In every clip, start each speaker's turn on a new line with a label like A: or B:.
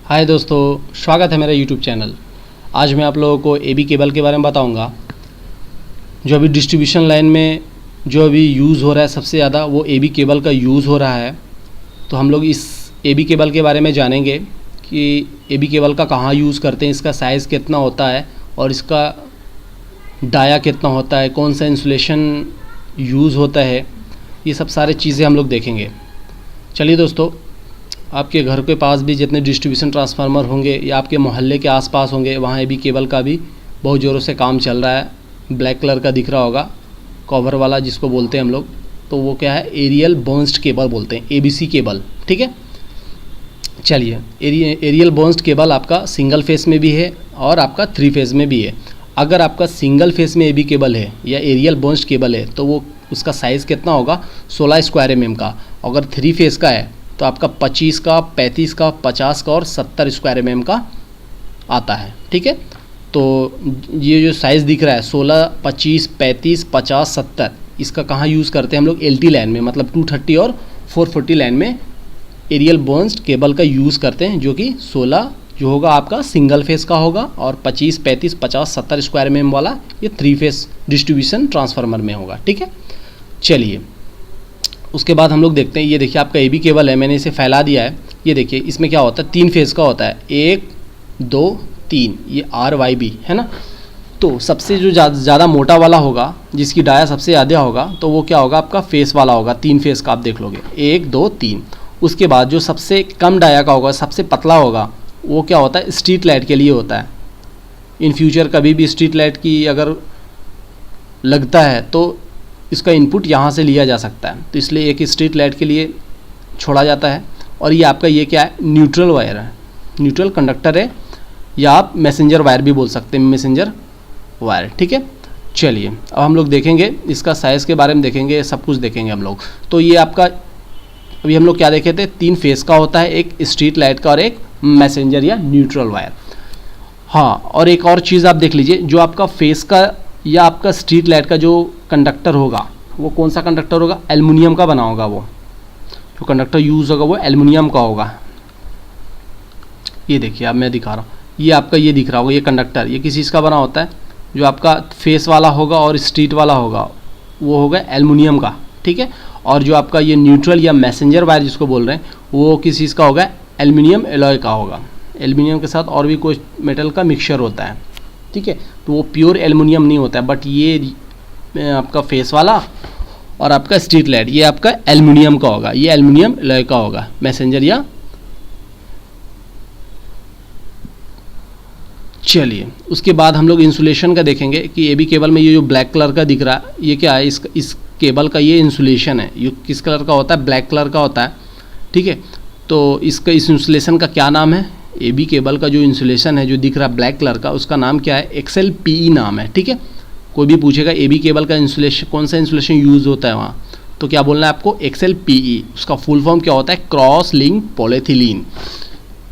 A: हाय दोस्तों, स्वागत है मेरा यूट्यूब चैनल। आज मैं आप लोगों को एबी केबल के बारे में बताऊंगा। जो अभी डिस्ट्रीब्यूशन लाइन में जो अभी यूज़ हो रहा है सबसे ज़्यादा वो एबी केबल का यूज़ हो रहा है। तो हम लोग इस एबी केबल के बारे में जानेंगे कि एबी केबल का कहाँ यूज़ करते हैं, इसका साइज़ कितना होता है और इसका डाया कितना होता है, कौन सा इंसुलेशन यूज़ होता है, ये सब सारे चीज़ें हम लोग देखेंगे। चलिए दोस्तों, आपके घर के पास भी जितने डिस्ट्रीब्यूशन ट्रांसफार्मर होंगे या आपके मोहल्ले के आसपास होंगे, वहाँ एबी केबल का भी बहुत ज़ोरों से काम चल रहा है। ब्लैक कलर का दिख रहा होगा, कवर वाला जिसको बोलते हैं हम लोग, तो वो क्या है, एरियल बर्न्स्ड केबल बोलते हैं, एबीसी केबल। ठीक है, चलिए, एरियल बर्न्स्ड केबल आपका सिंगल फेस में भी है और आपका 3 फेज़ में भी है। अगर आपका सिंगल फेस में एबी केबल है या एरियल बर्न्स्ड केबल है तो वो उसका साइज़ कितना होगा, 16 स्क्वायर mm का। अगर 3 फेज़ का है तो आपका 25 का, 35 का, 50 का और 70 स्क्वायर mm का आता है। ठीक है, तो ये जो साइज़ दिख रहा है 16, 25, 35, 50, 70, इसका कहाँ यूज़ करते हैं हम लोग, LT लाइन में, मतलब 230 और 440 लाइन में एरियल बर्न्स्ड केबल का यूज़ करते हैं, जो कि 16 जो होगा आपका सिंगल फेस का होगा और 25, 35, 50, 70 स्क्वायर mm वाला ये 3 फेस डिस्ट्रीब्यूशन ट्रांसफार्मर में होगा। ठीक है, चलिए उसके बाद हम लोग देखते हैं। ये देखिए आपका एबी केबल है, मैंने इसे फैला दिया है। ये देखिए इसमें क्या होता है, 3 फेज़ का होता है, 1, 2, 3, ये RYB है ना। तो सबसे जो ज़्यादा मोटा वाला होगा, जिसकी डाया सबसे ज़्यादा होगा, तो वो क्या होगा, आपका फेस वाला होगा, 3 फेज़ का। आप देख लोगे 1, 2, 3। उसके बाद जो सबसे कम डाया का होगा, सबसे पतला होगा, वो क्या होता है, स्ट्रीट लाइट के लिए होता है। इन फ्यूचर कभी भी स्ट्रीट लाइट की अगर लगता है तो इसका इनपुट यहाँ से लिया जा सकता है, तो इसलिए एक स्ट्रीट लाइट के लिए छोड़ा जाता है। और ये आपका ये क्या है, न्यूट्रल वायर है, न्यूट्रल कंडक्टर है, या आप मैसेंजर वायर भी बोल सकते हैं, मैसेंजर वायर। ठीक है, चलिए अब हम लोग देखेंगे इसका साइज़ के बारे में, देखेंगे सब कुछ देखेंगे हम लोग। तो ये आपका अभी हम लोग क्या देखे थे, 3 फेज़ का होता है, एक स्ट्रीट लाइट का और एक मैसेंजर या न्यूट्रल वायर। हाँ, और एक और चीज़ आप देख लीजिए, जो आपका फेस का या आपका स्ट्रीट लाइट का जो कंडक्टर होगा, वो कौन सा कंडक्टर होगा, एल्युमिनियम का बना होगा। वो जो कंडक्टर यूज़ होगा वो एल्युमिनियम का होगा। ये देखिए अब मैं दिखा रहा हूँ, ये आपका ये दिख रहा होगा, ये कंडक्टर, ये किस चीज़ का बना होता है, जो आपका फेस वाला होगा और स्ट्रीट वाला होगा वो होगा एल्युमिनियम का। ठीक है, और जो आपका ये न्यूट्रल या मैसेंजर वायर जिसको बोल रहे हैं, वो किस चीज़ का होगा, एल्युमिनियम एलॉय का होगा। एल्युमिनियम के साथ और भी कुछ मेटल का मिक्सचर होता है। ठीक है, तो वो प्योर एल्युमिनियम नहीं होता है, बट ये आपका फेस वाला और आपका स्ट्रीट लाइट ये आपका एल्युमिनियम का होगा, ये एल्युमिनियम एलॉय का होगा, मैसेंजर या। चलिए उसके बाद हम लोग इंसुलेशन का देखेंगे कि एबी केबल में ये जो ब्लैक कलर का दिख रहा है, ये क्या है, इस केबल का ये इंसुलेशन है। ये किस कलर का होता है, ब्लैक कलर का होता है। ठीक है, तो इसका इस इंसुलेशन का क्या नाम है, एबी केबल का जो इंसुलेशन है जो दिख रहा है ब्लैक कलर का, उसका नाम क्या है, XLPE नाम है। ठीक है, कोई भी पूछेगा एबी केबल का इंसुलेशन, कौन सा इंसुलेशन यूज़ होता है वहाँ, तो क्या बोलना है आपको, XLPE। उसका फुल फॉर्म क्या होता है, क्रॉस लिंक पॉलीथिलीन।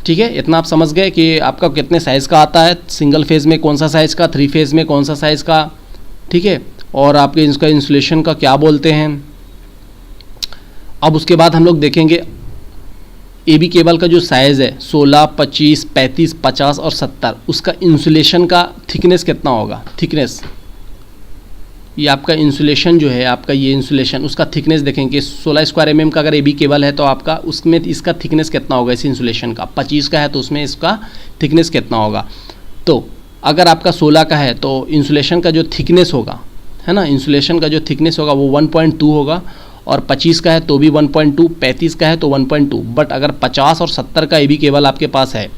A: ठीक है, इतना आप समझ गए कि आपका कितने साइज़ का आता है, सिंगल फेज़ में कौन सा साइज़ का, 3 फेज़ में कौन सा साइज़ का। ठीक है, और आपके इसका इंसुलेशन का क्या बोलते हैं। अब उसके बाद हम लोग देखेंगे एबी केबल का जो साइज़ है 16, 25, 35, 50 और 70, उसका इंसुलेशन का थिकनेस कितना होगा। थिकनेस, ये आपका इंसुलेशन जो है, आपका ये इंसुलेशन, उसका थिकनेस देखेंगे 16 स्क्वायर mm का अगर एबी केबल है तो आपका उसमें इसका थिकनेस कितना होगा, इस इंसुलेशन का। 25 का है तो उसमें इसका थिकनेस कितना होगा। तो अगर आपका 16 का है तो इंसुलेशन का जो थिकनेस होगा, है ना, इंसुलेशन का जो थिकनेस होगा वो 1.2 होगा, और 25 का है तो भी 1.2, 35 का है तो 1.2। बट अगर 50 और 70 का एबी केबल आपके पास है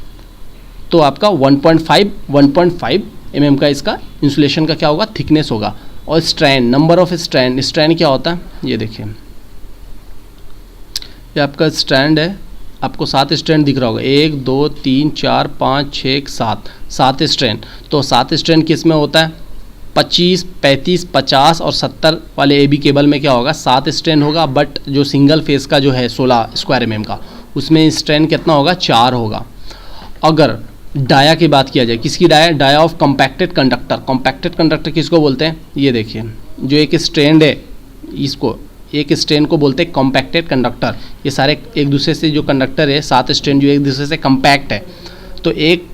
A: तो आपका 1.5 mm का इसका इंसुलेशन का क्या होगा, थिकनेस होगा। और strand, number of strand, strand क्या होता है, ये देखिए ये आपका स्ट्रैंड है, आपको 7 स्ट्रैंड दिख रहा होगा, 1, 2, 3, 4, 5, 6, 7 स्ट्रैंड। तो 7 स्ट्रैंड किस में होता है, 25, 35, 50 और 70 वाले एबी केबल में क्या होगा, 7 स्ट्रैंड होगा। बट जो सिंगल फेस का जो है 16 स्क्वायर mm का, उसमें स्ट्रैंड कितना होगा, 4 होगा। अगर डाया की बात किया जाए, किसकी dia, dia of compacted conductor. Compacted conductor किसको बोलते हैं, ये देखिए जो एक स्ट्रैंड है, इसको एक स्ट्रेन को बोलते हैं कॉम्पैक्टेड कंडक्टर। ये सारे एक दूसरे से जो कंडक्टर है 7 स्ट्रेन जो एक दूसरे से कम्पैक्ट है, तो एक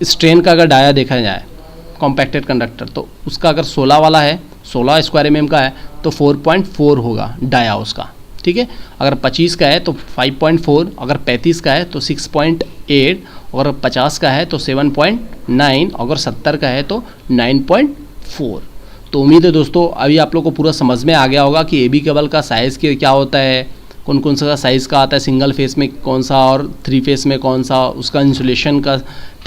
A: स्ट्रेन का अगर डाया देखा जाए कॉम्पैक्टेड कंडक्टर, तो उसका अगर 16 वाला है, 16 स्क्वायर mm का है तो 4.4 होगा डाया उसका, ठीक है। अगर 25 का है तो 5.4, अगर 35 का है तो 6.8, और 50 का है तो 7.9, अगर 70 का है तो 9.4। तो उम्मीद है दोस्तों अभी आप लोग को पूरा समझ में आ गया होगा कि एबी केबल का साइज़ क्या होता है, कौन कौन सा साइज़ का आता है, सिंगल फेस में कौन सा और 3 फेस में कौन सा, उसका इंसुलेशन का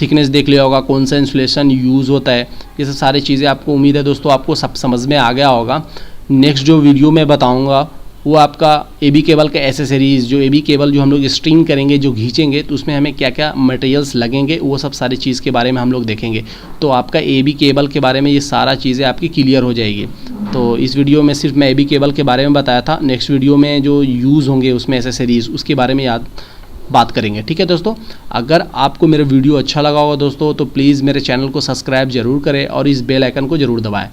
A: थिकनेस देख लिया होगा, कौन सा इंसुलेशन यूज़ होता है। ये सब सारी चीज़ें आपको उम्मीद है दोस्तों आपको सब समझ में आ गया होगा। नेक्स्ट जो वीडियो मैं बताऊँगा वो आपका एबी केबल के एसेसरीज़, जो एबी केबल जो हम लोग स्ट्रिंग करेंगे, जो खींचेंगे, तो उसमें हमें क्या क्या मटेरियल्स लगेंगे, वो सब सारी चीज़ के बारे में हम लोग देखेंगे। तो आपका एबी केबल के बारे में ये सारा चीज़ें आपकी क्लियर हो जाएगी। तो इस वीडियो में सिर्फ मैं एबी केबल के बारे में बताया था। नेक्स्ट वीडियो में जो यूज़ होंगे उसमें एसेसरीज़, उसके बारे में बात करेंगे, ठीक है दोस्तों। अगर आपको मेरा वीडियो अच्छा लगा होगा दोस्तों तो प्लीज़ मेरे चैनल को सब्सक्राइब ज़रूर करें और इस बेल आइकन को ज़रूर दबाएँ।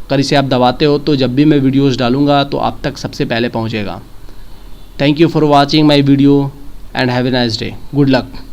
A: अगर इसे आप दबाते हो तो जब भी मैं वीडियोस डालूंगा तो आप तक सबसे पहले पहुंचेगा। Thank you for watching my video and have a nice day. Good luck.